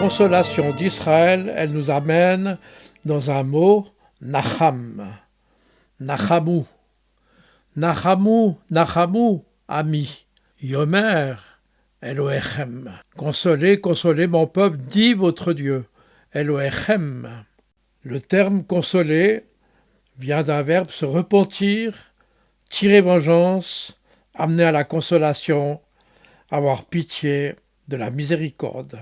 consolation d'Israël, elle nous amène dans un mot, nacham, nachamu, nachamu, nachamu, ami, yomer, Elohechem. Consolez, consolez mon peuple, dit votre Dieu, Elohechem. Le terme consoler vient d'un verbe se repentir, tirer vengeance, amener à la consolation, avoir pitié, de la miséricorde.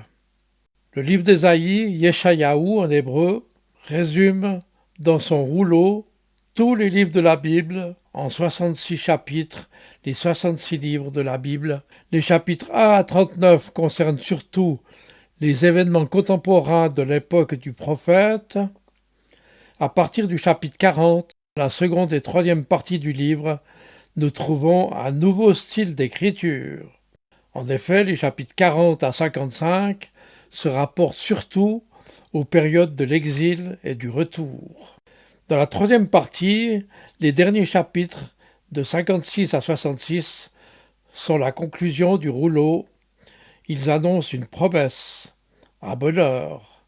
Le livre d'Ésaïe, Yeshayahu en hébreu, résume dans son rouleau tous les livres de la Bible en 66 chapitres, les 66 livres de la Bible. Les chapitres 1 à 39 concernent surtout les événements contemporains de l'époque du prophète. À partir du chapitre 40, la seconde et troisième partie du livre, nous trouvons un nouveau style d'écriture. En effet, les chapitres 40 à 55 se rapportent surtout aux périodes de l'exil et du retour. Dans la troisième partie, les derniers chapitres de 56 à 66 sont la conclusion du rouleau. Ils annoncent une promesse, un bonheur,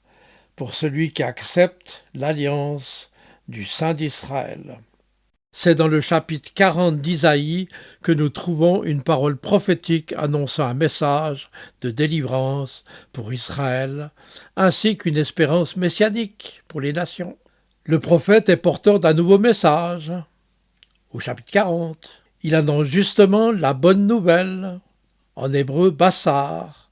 pour celui qui accepte l'alliance du Saint d'Israël. C'est dans le chapitre 40 d'Isaïe que nous trouvons une parole prophétique annonçant un message de délivrance pour Israël, ainsi qu'une espérance messianique pour les nations. Le prophète est porteur d'un nouveau message. Au chapitre 40, il annonce justement la bonne nouvelle, en hébreu bassar,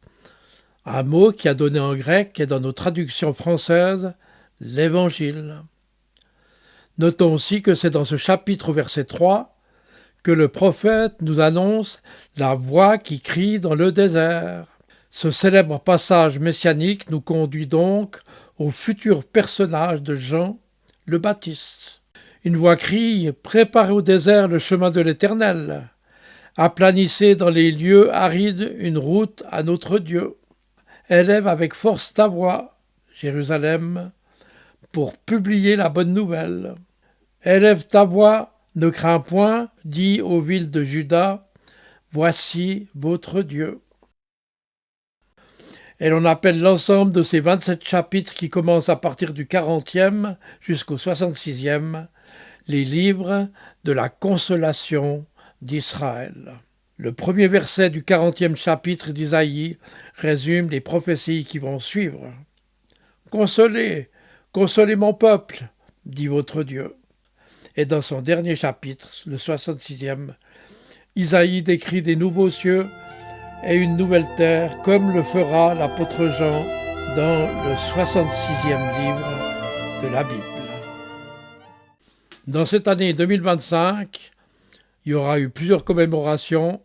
un mot qui a donné en grec et dans nos traductions françaises l'évangile. Notons aussi que c'est dans ce chapitre verset 3 que le prophète nous annonce la voix qui crie dans le désert. Ce célèbre passage messianique nous conduit donc au futur personnage de Jean le Baptiste. Une voix crie « Préparez au désert le chemin de l'Éternel, aplanissez dans les lieux arides une route à notre Dieu. Élève avec force ta voix, Jérusalem, pour publier la bonne nouvelle. Élève ta voix, ne crains point, dis aux villes de Juda, voici votre Dieu. » Et l'on appelle l'ensemble de ces 27 chapitres qui commencent à partir du 40e jusqu'au 66e, les livres de la consolation d'Israël. Le premier verset du 40e chapitre d'Isaïe résume les prophéties qui vont suivre. « Consolez, consolez mon peuple, dit votre Dieu. » Et dans son dernier chapitre, le 66e, Isaïe décrit des nouveaux cieux et une nouvelle terre, comme le fera l'apôtre Jean dans le 66e livre de la Bible. Dans cette année 2025, il y aura eu plusieurs commémorations,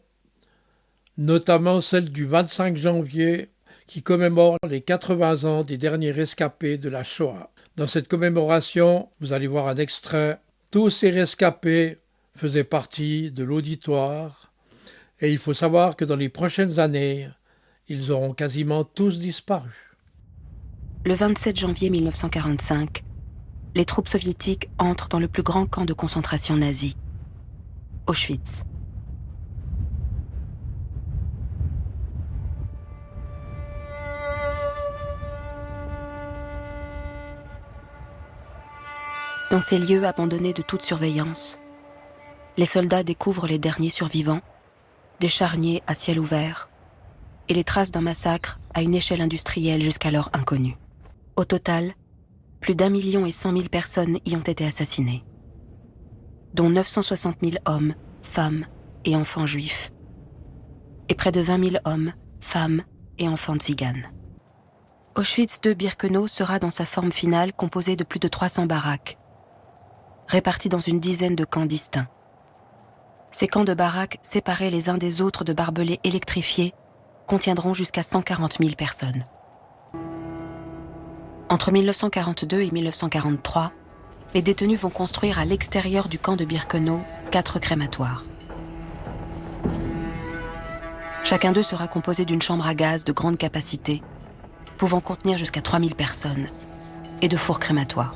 notamment celle du 25 janvier qui commémore les 80 ans des derniers rescapés de la Shoah. Dans cette commémoration, vous allez voir un extrait. Tous ces rescapés faisaient partie de l'auditoire et il faut savoir que dans les prochaines années, ils auront quasiment tous disparu. Le 27 janvier 1945, les troupes soviétiques entrent dans le plus grand camp de concentration nazi, Auschwitz. Dans ces lieux abandonnés de toute surveillance, les soldats découvrent les derniers survivants, des charniers à ciel ouvert, et les traces d'un massacre à une échelle industrielle jusqu'alors inconnue. Au total, plus d'1,1 million personnes y ont été assassinées, dont 960 000 hommes, femmes et enfants juifs, et près de 20 000 hommes, femmes et enfants tziganes. Auschwitz II-Birkenau sera dans sa forme finale composée de plus de 300 baraques, répartis dans une dizaine de camps distincts. Ces camps de baraques, séparés les uns des autres de barbelés électrifiés, contiendront jusqu'à 140 000 personnes. Entre 1942 et 1943, les détenus vont construire à l'extérieur du camp de Birkenau 4 crématoires. Chacun d'eux sera composé d'une chambre à gaz de grande capacité, pouvant contenir jusqu'à 3000 personnes, et de fours crématoires.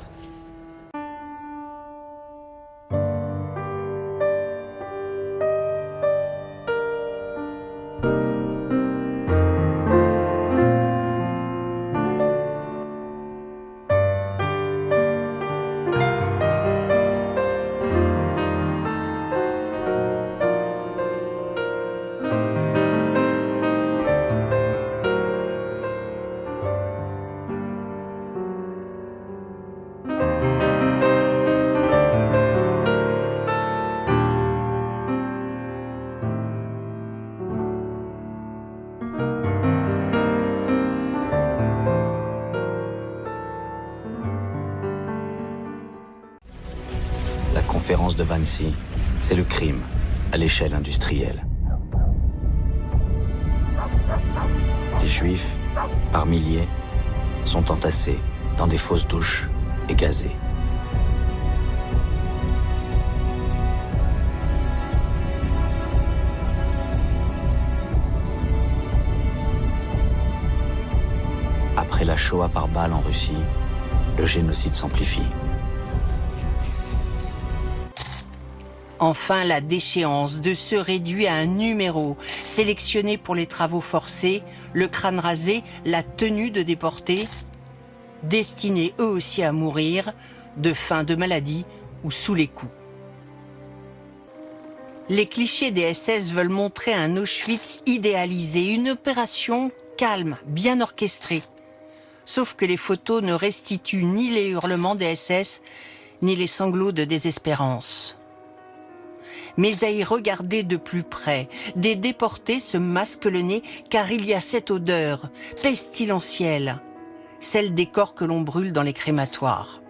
conférence de Wannsee, c'est le crime à l'échelle industrielle. Les Juifs, par milliers, sont entassés dans des fausses douches et gazés. Après la Shoah par balle en Russie, le génocide s'amplifie. Enfin, la déchéance de se réduit à un numéro sélectionné pour les travaux forcés, le crâne rasé, la tenue de déportés, destinés eux aussi à mourir de faim, de maladie ou sous les coups. Les clichés des SS veulent montrer un Auschwitz idéalisé, une opération calme, bien orchestrée. Sauf que les photos ne restituent ni les hurlements des SS, ni les sanglots de désespérance. Mais à y regarder de plus près, des déportés se masquent le nez car il y a cette odeur pestilentielle, celle des corps que l'on brûle dans les crématoires.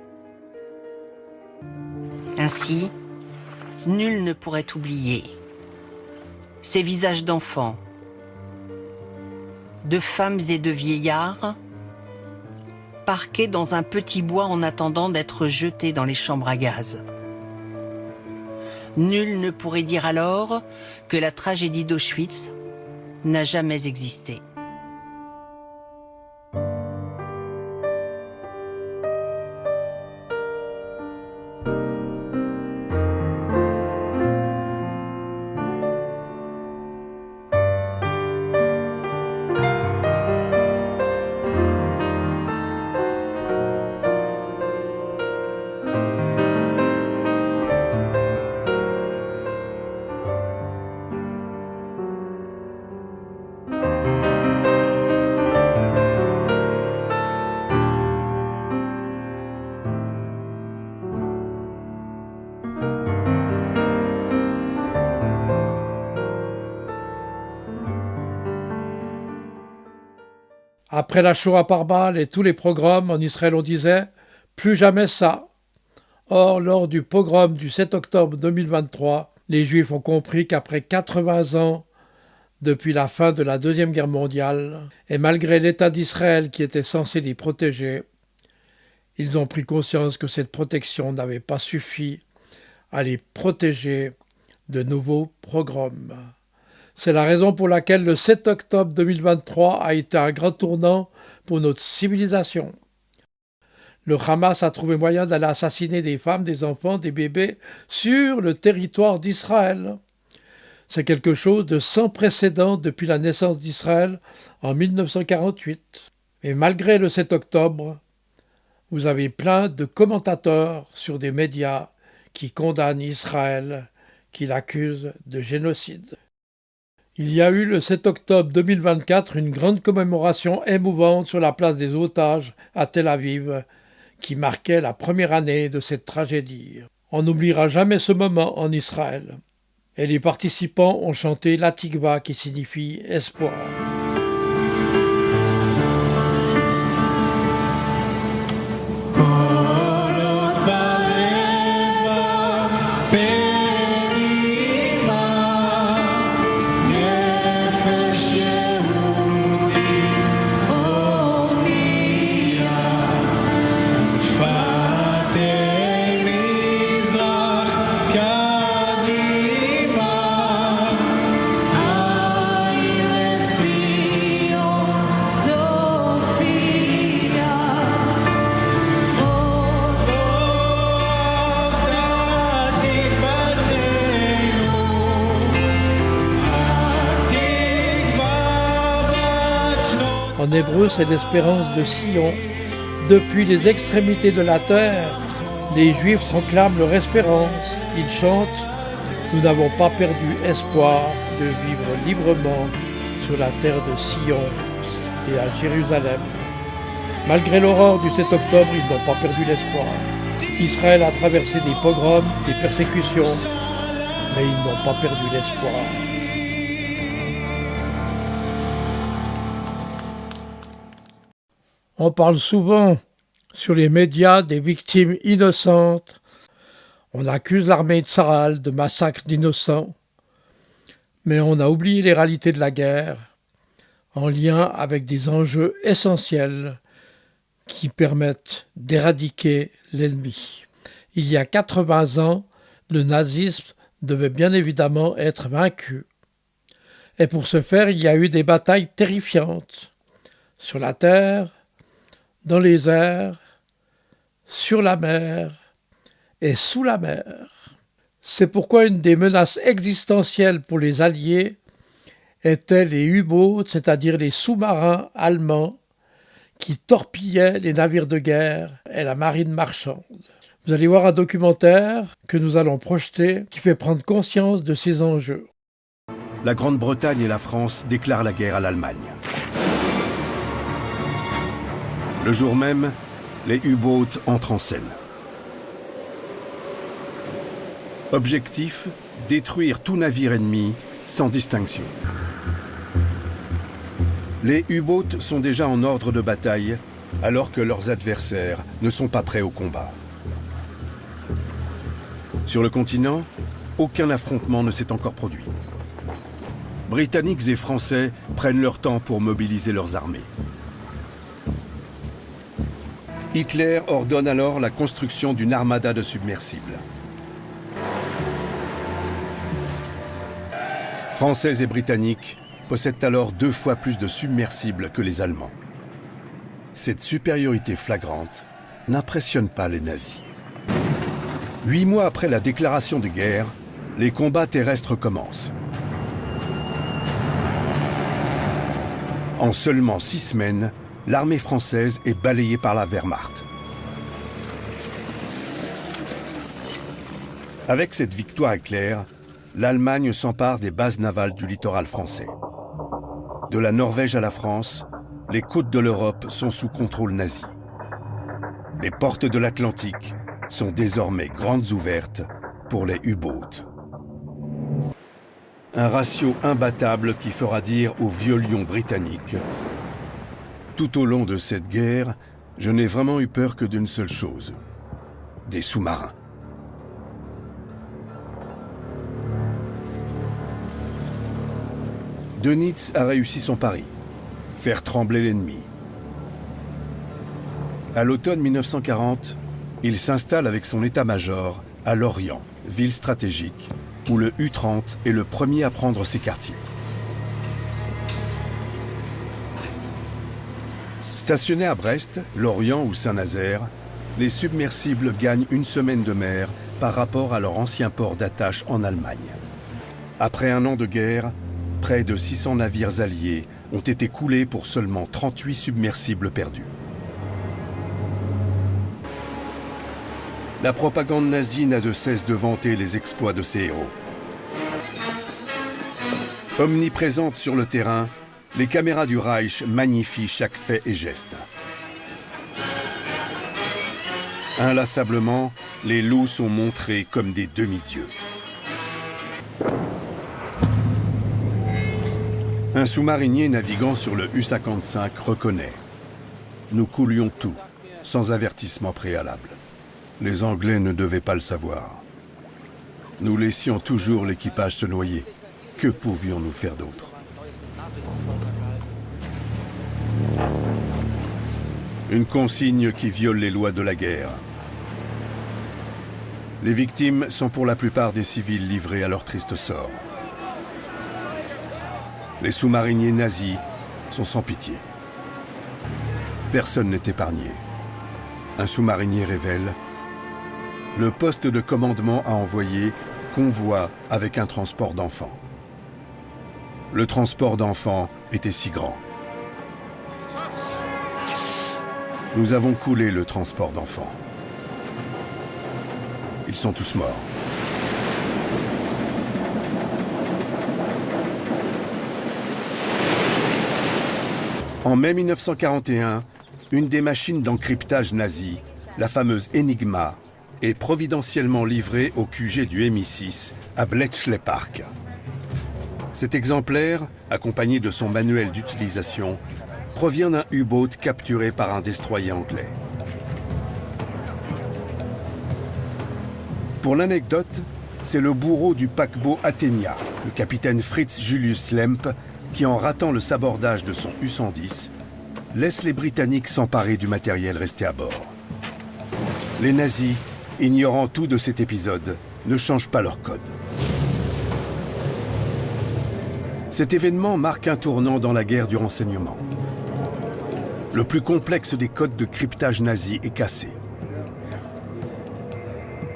Ainsi, nul ne pourrait oublier ces visages d'enfants, de femmes et de vieillards, parqués dans un petit bois en attendant d'être jetés dans les chambres à gaz. Nul ne pourrait dire alors que la tragédie d'Auschwitz n'a jamais existé. Après la Shoah par balle et tous les pogroms en Israël, on disait « plus jamais ça ». Or, lors du pogrom du 7 octobre 2023, les Juifs ont compris qu'après 80 ans depuis la fin de la Deuxième Guerre mondiale, et malgré l'État d'Israël qui était censé les protéger, ils ont pris conscience que cette protection n'avait pas suffi à les protéger de nouveaux pogroms. C'est la raison pour laquelle le 7 octobre 2023 a été un grand tournant pour notre civilisation. Le Hamas a trouvé moyen d'aller assassiner des femmes, des enfants, des bébés sur le territoire d'Israël. C'est quelque chose de sans précédent depuis la naissance d'Israël en 1948. Et malgré le 7 octobre, vous avez plein de commentateurs sur des médias qui condamnent Israël, qui l'accusent de génocide. Il y a eu le 7 octobre 2024 une grande commémoration émouvante sur la place des otages à Tel Aviv, qui marquait la première année de cette tragédie. On n'oubliera jamais ce moment en Israël. Et les participants ont chanté la Tikva qui signifie espoir. En hébreu, c'est l'espérance de Sion. Depuis les extrémités de la terre, les Juifs proclament leur espérance. Ils chantent « Nous n'avons pas perdu espoir de vivre librement sur la terre de Sion et à Jérusalem. » Malgré l'horreur du 7 octobre, ils n'ont pas perdu l'espoir. Israël a traversé des pogroms, des persécutions, mais ils n'ont pas perdu l'espoir. On parle souvent sur les médias des victimes innocentes. On accuse l'armée tsarale de massacre d'innocents, mais on a oublié les réalités de la guerre, en lien avec des enjeux essentiels qui permettent d'éradiquer l'ennemi. Il y a 80 ans, le nazisme devait bien évidemment être vaincu. Et pour ce faire, il y a eu des batailles terrifiantes, sur la terre, dans les airs, sur la mer et sous la mer. C'est pourquoi une des menaces existentielles pour les Alliés étaient les U-boats, c'est-à-dire les sous-marins allemands qui torpillaient les navires de guerre et la marine marchande. Vous allez voir un documentaire que nous allons projeter qui fait prendre conscience de ces enjeux. La Grande-Bretagne et la France déclarent la guerre à l'Allemagne. Le jour même, les U-boats entrent en scène. Objectif, détruire tout navire ennemi sans distinction. Les U-boats sont déjà en ordre de bataille alors que leurs adversaires ne sont pas prêts au combat. Sur le continent, aucun affrontement ne s'est encore produit. Britanniques et Français prennent leur temps pour mobiliser leurs armées. Hitler ordonne alors la construction d'une armada de submersibles. Français et Britanniques possèdent alors 2 fois plus de submersibles que les Allemands. Cette supériorité flagrante n'impressionne pas les nazis. 8 mois après la déclaration de guerre, les combats terrestres commencent. En seulement 6 semaines, l'armée française est balayée par la Wehrmacht. Avec cette victoire éclair, l'Allemagne s'empare des bases navales du littoral français. De la Norvège à la France, les côtes de l'Europe sont sous contrôle nazi. Les portes de l'Atlantique sont désormais grandes ouvertes pour les U-boats. Un ratio imbattable qui fera dire aux vieux lions britanniques « Tout au long de cette guerre, je n'ai vraiment eu peur que d'une seule chose, des sous-marins. » Dönitz a réussi son pari, faire trembler l'ennemi. À l'automne 1940, il s'installe avec son état-major à Lorient, ville stratégique, où le U-30 est le premier à prendre ses quartiers. Stationnés à Brest, Lorient ou Saint-Nazaire, les submersibles gagnent 1 semaine de mer par rapport à leur ancien port d'attache en Allemagne. Après 1 an de guerre, près de 600 navires alliés ont été coulés pour seulement 38 submersibles perdus. La propagande nazie n'a de cesse de vanter les exploits de ses héros. Omniprésentes sur le terrain, les caméras du Reich magnifient chaque fait et geste. Inlassablement, les loups sont montrés comme des demi-dieux. Un sous-marinier naviguant sur le U-55 reconnaît « Nous coulions tout, sans avertissement préalable. Les Anglais ne devaient pas le savoir. Nous laissions toujours l'équipage se noyer. Que pouvions-nous faire d'autre ?» Une consigne qui viole les lois de la guerre. Les victimes sont pour la plupart des civils livrés à leur triste sort. Les sous-mariniers nazis sont sans pitié. Personne n'est épargné. Un sous-marinier révèle « Le poste de commandement a envoyé convoi avec un transport d'enfants. Le transport d'enfants était si grand. Nous avons coulé le transport d'enfants. Ils sont tous morts. » En mai 1941, une des machines d'encryptage nazie, la fameuse Enigma, est providentiellement livrée au QG du MI6 à Bletchley Park. Cet exemplaire, accompagné de son manuel d'utilisation, provient d'un U-boat capturé par un destroyer anglais. Pour l'anecdote, c'est le bourreau du paquebot Athénia, le capitaine Fritz Julius Lemp, qui, en ratant le sabordage de son U-110, laisse les Britanniques s'emparer du matériel resté à bord. Les nazis, ignorant tout de cet épisode, ne changent pas leur code. Cet événement marque un tournant dans la guerre du renseignement. Le plus complexe des codes de cryptage nazi est cassé.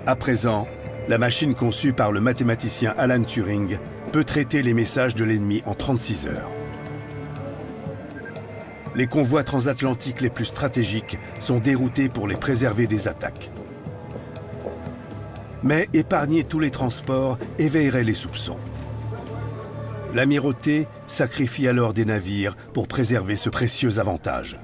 À présent, la machine conçue par le mathématicien Alan Turing peut traiter les messages de l'ennemi en 36 heures. Les convois transatlantiques les plus stratégiques sont déroutés pour les préserver des attaques. Mais épargner tous les transports éveillerait les soupçons. L'amirauté sacrifie alors des navires pour préserver ce précieux avantage.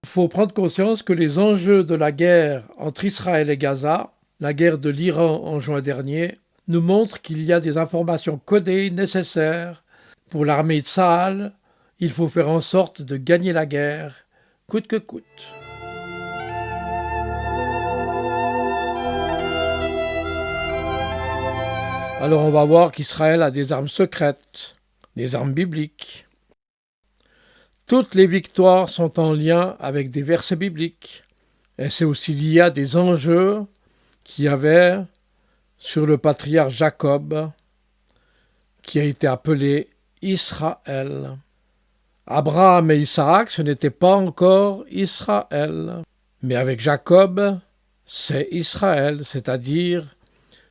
Il faut prendre conscience que les enjeux de la guerre entre Israël et Gaza, la guerre de l'Iran en juin dernier, nous montrent qu'il y a des informations codées nécessaires pour l'armée de Tsahal. Il faut faire en sorte de gagner la guerre, coûte que coûte. Alors on va voir qu'Israël a des armes secrètes, des armes bibliques. Toutes les victoires sont en lien avec des versets bibliques. Et c'est aussi lié à des enjeux qu'il y avait sur le patriarche Jacob, qui a été appelé Israël. Abraham et Isaac, ce n'était pas encore Israël. Mais avec Jacob, c'est Israël, c'est-à-dire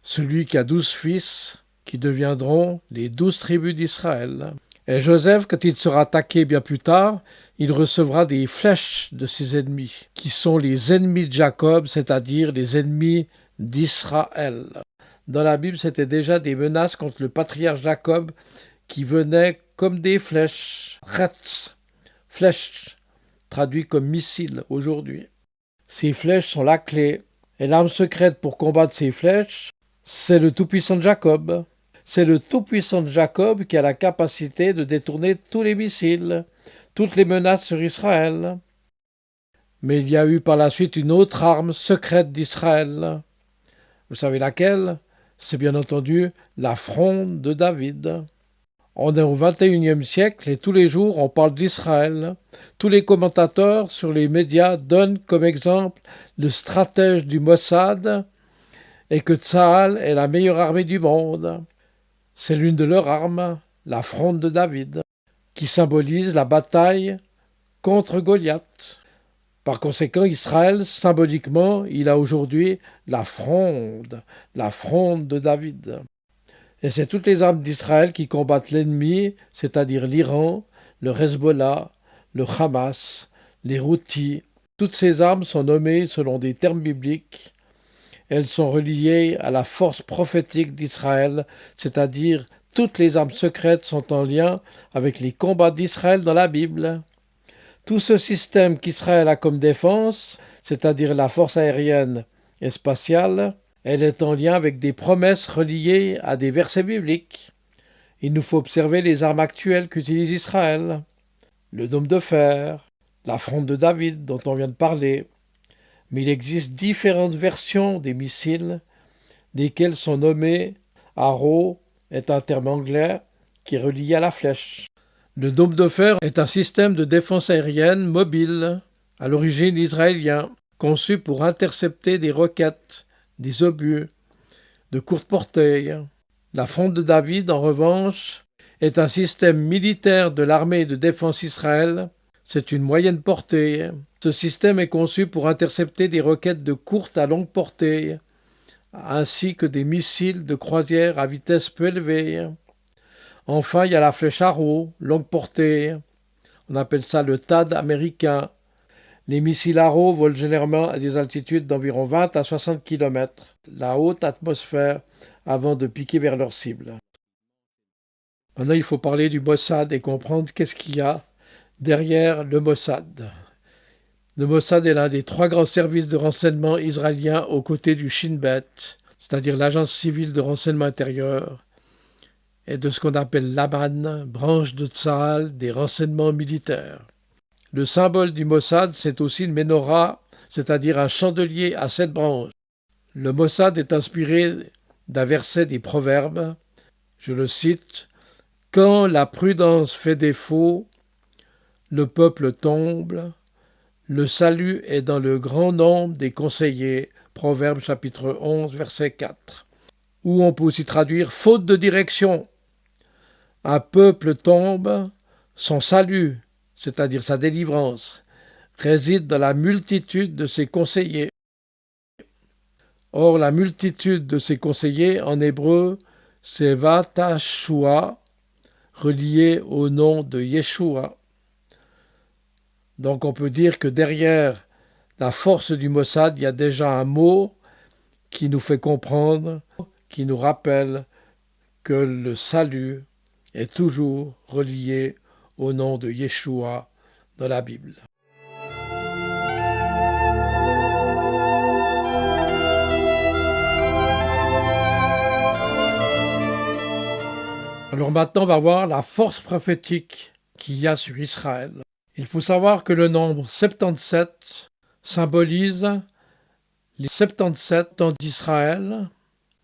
celui qui a 12 fils, qui deviendront les 12 tribus d'Israël. Et Joseph, quand il sera attaqué bien plus tard, il recevra des flèches de ses ennemis, qui sont les ennemis de Jacob, c'est-à-dire les ennemis d'Israël. Dans la Bible, c'était déjà des menaces contre le patriarche Jacob qui venaient comme des flèches, retz, flèches, traduit comme missiles aujourd'hui. Ces flèches sont la clé, et l'arme secrète pour combattre ces flèches, c'est le tout-puissant de Jacob. C'est le tout-puissant de Jacob qui a la capacité de détourner tous les missiles, toutes les menaces sur Israël. Mais il y a eu par la suite une autre arme secrète d'Israël. Vous savez laquelle? C'est bien entendu la fronde de David. On est au XXIe siècle et tous les jours on parle d'Israël. Tous les commentateurs sur les médias donnent comme exemple le stratège du Mossad et que Tsahal est la meilleure armée du monde. C'est l'une de leurs armes, la fronde de David, qui symbolise la bataille contre Goliath. Par conséquent, Israël, symboliquement, il a aujourd'hui la fronde de David. Et c'est toutes les armes d'Israël qui combattent l'ennemi, c'est-à-dire l'Iran, le Hezbollah, le Hamas, les Houthis. Toutes ces armes sont nommées selon des termes bibliques. Elles sont reliées à la force prophétique d'Israël, c'est-à-dire toutes les armes secrètes sont en lien avec les combats d'Israël dans la Bible. Tout ce système qu'Israël a comme défense, c'est-à-dire la force aérienne et spatiale, elle est en lien avec des promesses reliées à des versets bibliques. Il nous faut observer les armes actuelles qu'utilise Israël. Le dôme de fer, la fronde de David dont on vient de parler. Mais il existe différentes versions des missiles, lesquels sont nommés arrow, est un terme anglais qui est relié à la flèche. Le dôme de fer est un système de défense aérienne mobile, à l'origine israélien, conçu pour intercepter des roquettes, des obus, de courte portée. La fronde de David, en revanche, est un système militaire de l'armée de défense Israël. C'est une moyenne portée. Ce système est conçu pour intercepter des roquettes de courte à longue portée, ainsi que des missiles de croisière à vitesse peu élevée. Enfin, il y a la flèche Arrow, longue portée. On appelle ça le THAAD américain. Les missiles Arrow volent généralement à des altitudes d'environ 20 à 60 km, la haute atmosphère, avant de piquer vers leur cible. Maintenant, il faut parler du Mossad et comprendre qu'est-ce qu'il y a derrière le Mossad. Le Mossad est l'un des 3 grands services de renseignement israéliens aux côtés du Shin Bet, c'est-à-dire l'agence civile de renseignement intérieur, et de ce qu'on appelle l'Aman, branche de Tsahal des renseignements militaires. Le symbole du Mossad, c'est aussi une menorah, c'est-à-dire un chandelier à 7 branches. Le Mossad est inspiré d'un verset des Proverbes, je le cite, « Quand la prudence fait défaut, le peuple tombe, le salut est dans le grand nombre des conseillers. » Proverbes chapitre 11, verset 4. Ou on peut aussi traduire « Faute de direction, un peuple tombe, son salut, c'est-à-dire sa délivrance, réside dans la multitude de ses conseillers. » Or, la multitude de ses conseillers, en hébreu, c'est Vatashua, relié au nom de Yeshua. Donc on peut dire que derrière la force du Mossad, il y a déjà un mot qui nous fait comprendre, qui nous rappelle que le salut est toujours relié au nom de Yeshua dans la Bible. Alors maintenant, on va voir la force prophétique qu'il y a sur Israël. Il faut savoir que le nombre 77 symbolise les 77 ans d'Israël,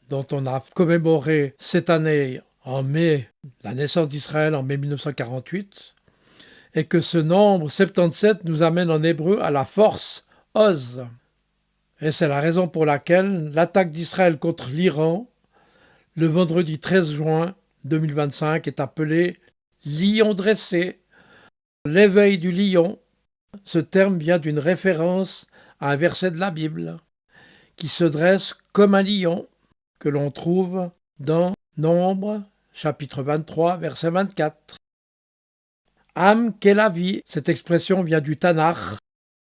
dont on a commémoré cette année en mai, la naissance d'Israël en mai 1948, et que ce nombre 77 nous amène en hébreu à la force Oz. Et c'est la raison pour laquelle l'attaque d'Israël contre l'Iran, le vendredi 13 juin 2025, est appelée lion dressé, l'éveil du lion. Ce terme vient d'une référence à un verset de la Bible qui se dresse comme un lion que l'on trouve dans Nombre, chapitre 23, verset 24. Am Kelavi, cette expression vient du Tanakh.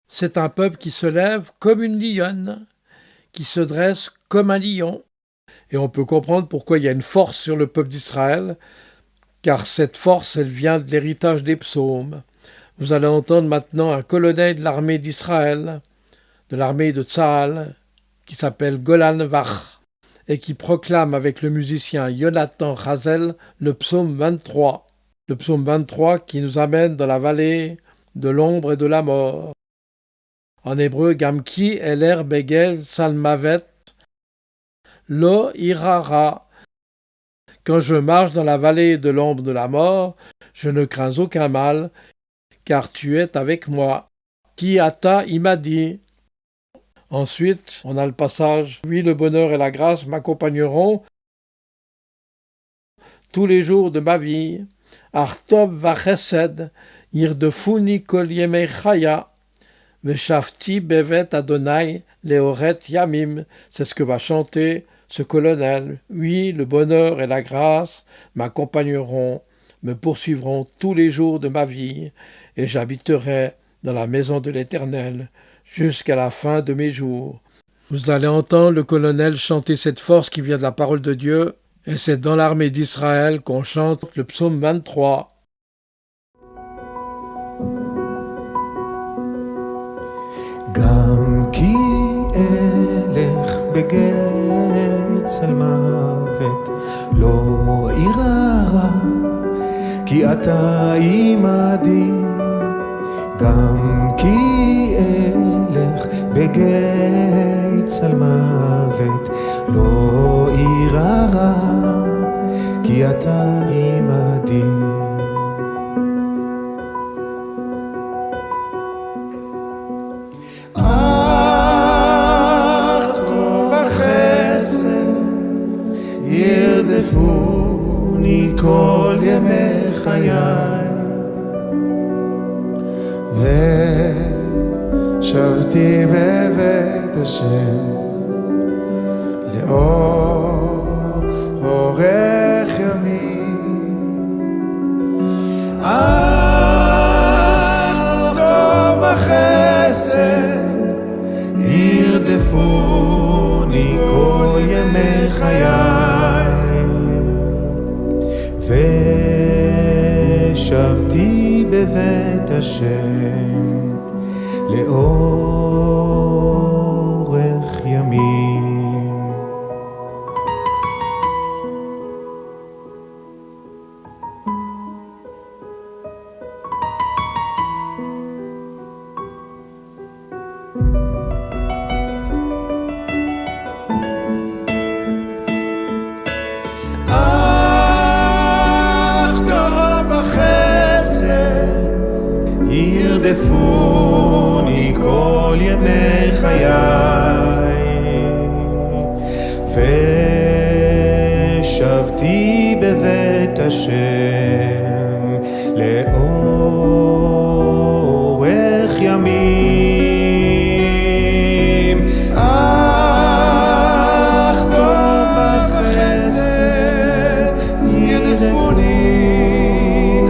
C'est un peuple qui se lève comme une lionne, qui se dresse comme un lion. Et on peut comprendre pourquoi il y a une force sur le peuple d'Israël, car cette force, elle vient de l'héritage des psaumes. Vous allez entendre maintenant un colonel de l'armée d'Israël, de l'armée de Tsahal, qui s'appelle Golan Vach, et qui proclame avec le musicien Jonathan Hazel le psaume 23. Le psaume 23 qui nous amène dans la vallée de l'ombre et de la mort. En hébreu, Gamki Eler Begel Salmavet Lo Irara. Quand je marche dans la vallée de l'ombre de la mort, je ne crains aucun mal, car tu es avec moi. Ki ata imadi. Ensuite, on a le passage « Oui, le bonheur et la grâce m'accompagneront tous les jours de ma vie. Artov vachesed, yirdefuni kol yemei chaya, veshafti bevet Adonai leoret yamim » C'est ce que va chanter ce colonel. « Oui, le bonheur et la grâce m'accompagneront, me poursuivront tous les jours de ma vie, et j'habiterai dans la maison de l'Éternel jusqu'à la fin de mes jours. » Vous allez entendre le colonel chanter cette force qui vient de la parole de Dieu, et c'est dans l'armée d'Israël qu'on chante le psaume 23. גם כי אלך בגץ אל מוות לא אירא רע כי אתה עמדי גם כי אלך בגץ אל מוות לא אירא רע כי אתה עמדי ירדפוני כל ימי חיי ושבתי בבית השם לאורך ימים אך טוב החסד ירדפוני כל ימי חיי ושבתי בבית השם לאורך ימים. ירדפוני כל ימי חיי ושבתי בבית השם לאורך ימים אך טוב וחסד ירדפוני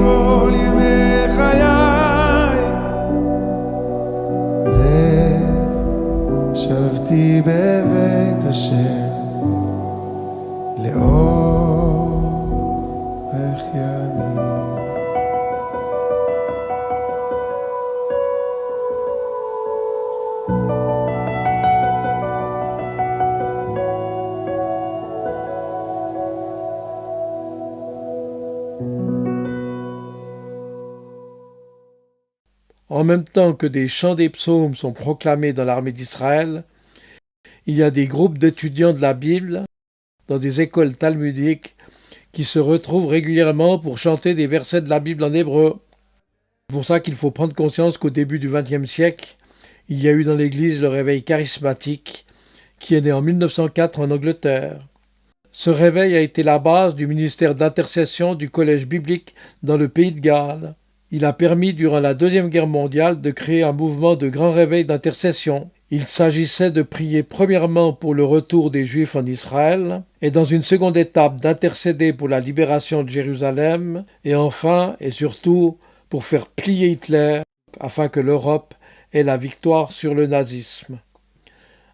כל ימי חיי ושבתי בבית השם לאורך ימים. En même temps que des chants des psaumes sont proclamés dans l'armée d'Israël, il y a des groupes d'étudiants de la Bible dans des écoles talmudiques qui se retrouvent régulièrement pour chanter des versets de la Bible en hébreu. C'est pour ça qu'il faut prendre conscience qu'au début du XXe siècle, il y a eu dans l'Église le réveil charismatique qui est né en 1904 en Angleterre. Ce réveil a été la base du ministère d'intercession du Collège biblique dans le pays de Galles. Il a permis durant la Deuxième Guerre mondiale de créer un mouvement de grand réveil d'intercession. Il s'agissait de prier premièrement pour le retour des Juifs en Israël et dans une seconde étape d'intercéder pour la libération de Jérusalem et enfin et surtout pour faire plier Hitler afin que l'Europe ait la victoire sur le nazisme.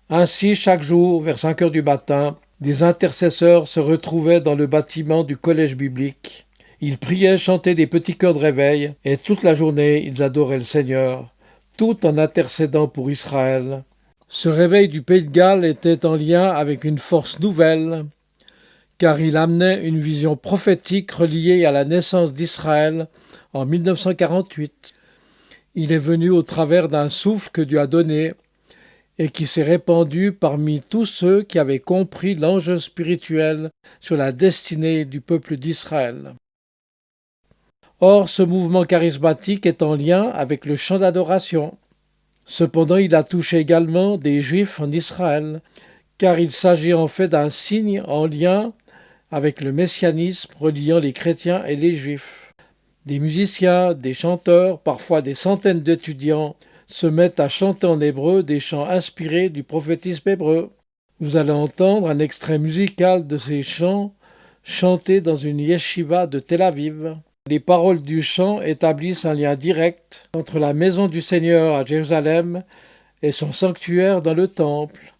Ainsi, chaque jour, vers 5 heures du matin, des intercesseurs se retrouvaient dans le bâtiment du collège biblique. Ils priaient, chantaient des petits chœurs de réveil et toute la journée, ils adoraient le Seigneur, tout en intercédant pour Israël. Ce réveil du Pays de Galles était en lien avec une force nouvelle, car il amenait une vision prophétique reliée à la naissance d'Israël en 1948. Il est venu au travers d'un souffle que Dieu a donné et qui s'est répandu parmi tous ceux qui avaient compris l'enjeu spirituel sur la destinée du peuple d'Israël. Or, ce mouvement charismatique est en lien avec le chant d'adoration. Cependant, il a touché également des Juifs en Israël, car il s'agit en fait d'un signe en lien avec le messianisme reliant les chrétiens et les Juifs. Des musiciens, des chanteurs, parfois des centaines d'étudiants se mettent à chanter en hébreu des chants inspirés du prophétisme hébreu. Vous allez entendre un extrait musical de ces chants chantés dans une yeshiva de Tel Aviv. Les paroles du chant établissent un lien direct entre la maison du Seigneur à Jérusalem et son sanctuaire dans le temple.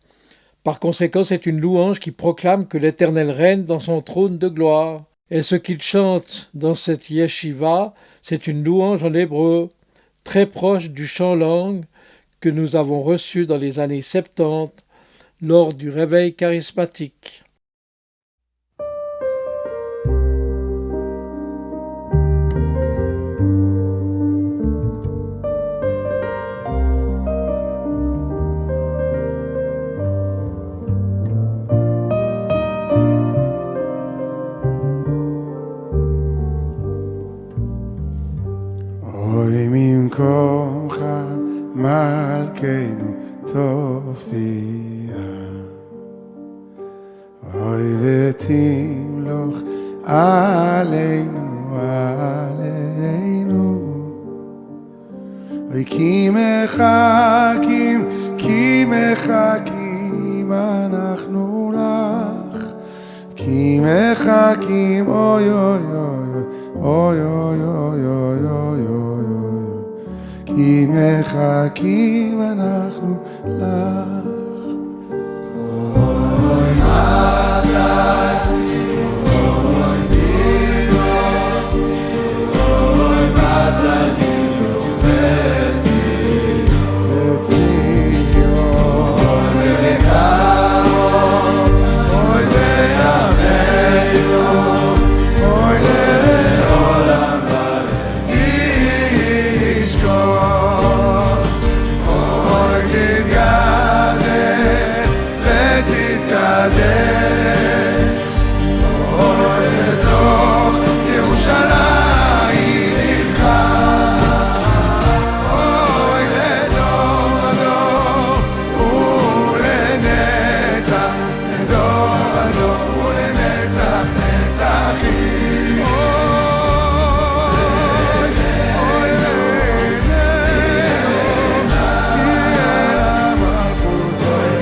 Par conséquent, c'est une louange qui proclame que l'Éternel règne dans son trône de gloire. Et ce qu'il chante dans cette yeshiva, c'est une louange en hébreu, très proche du chant langue que nous avons reçu dans les années 70 lors du réveil charismatique. אוי ממקומך מלכנו תופיע אוי ותמלוך עלינו עלינו אוי כי מחכים אנחנו לך כי מחכים אוי אוי אוי אוי אוי אוי אוי כי מחכים אנחנו לך אוי מתי אוי תמלוך אוי מתי תמלוך בציון אוי בקרוב אוי בימינו אוי לעולם תשכון אוי תתגלה הדור ולנצח נצחים. אוי אלינו תהיה המלכות, אוי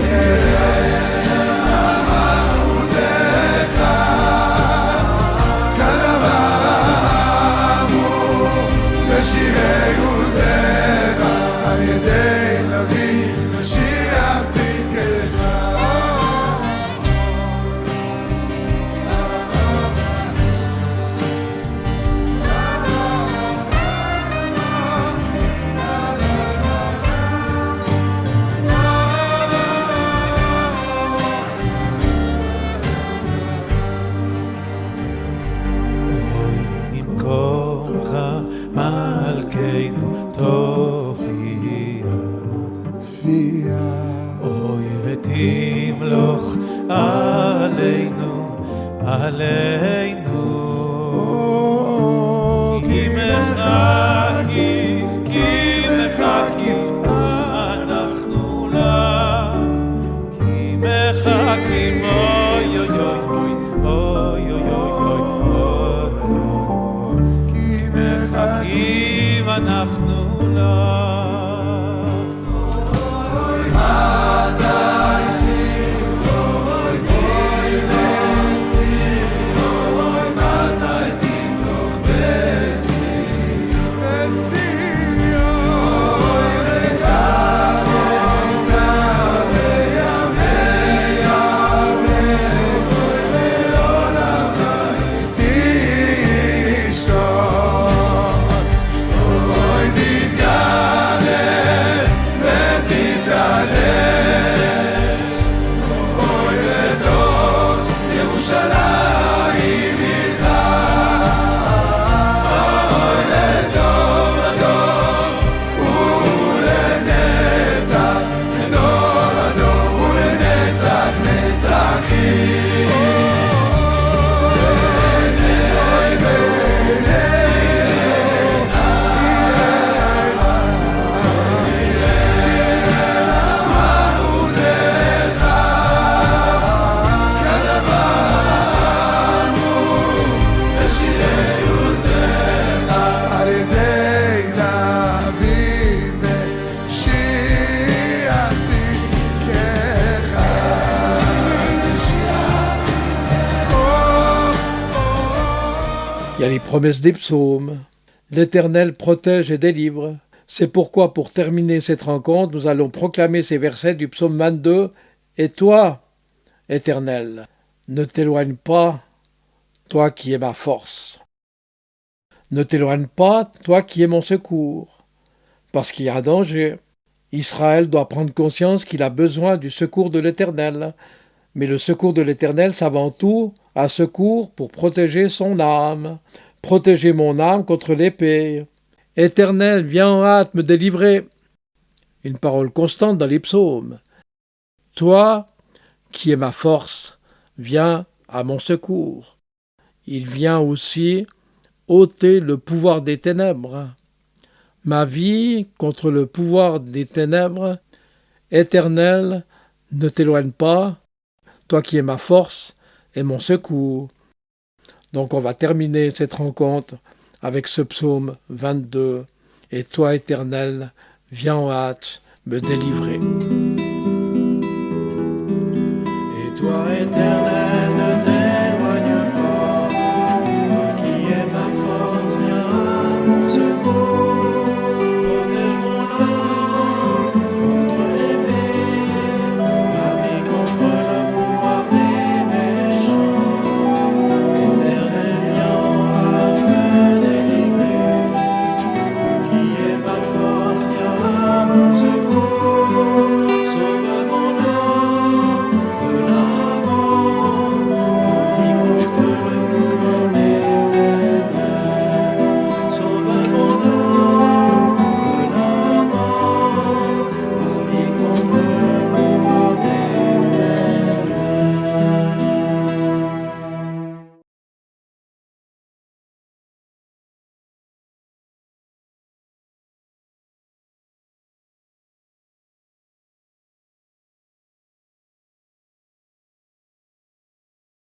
המלכותך כדבר אמור בשירי עוזך על ידי נביא משיח צדקך. ממקומך מלכנו תופיע, אוי ותמלוך עלינו, כי מחכים אנחנו לך, כי מחכים אוי אוי אוי אוי כי מחכים אנחנו לך. Il y a les promesses des psaumes. L'Éternel protège et délivre. C'est pourquoi, pour terminer cette rencontre, nous allons proclamer ces versets du psaume 22. Et toi, Éternel, ne t'éloigne pas, toi qui es ma force. Ne t'éloigne pas, toi qui es mon secours, parce qu'il y a un danger. Israël doit prendre conscience qu'il a besoin du secours de l'Éternel. Mais le secours de l'Éternel, c'est avant tout un secours pour protéger son âme. Protéger mon âme contre l'épée. Éternel, viens en hâte me délivrer. Une parole constante dans les psaumes. Toi, qui es ma force, viens à mon secours. Il vient aussi ôter le pouvoir des ténèbres. Ma vie contre le pouvoir des ténèbres. Éternel, ne t'éloigne pas, toi qui es ma force et mon secours. Donc on va terminer cette rencontre avec ce psaume 22. Et toi, Éternel, viens en hâte me délivrer.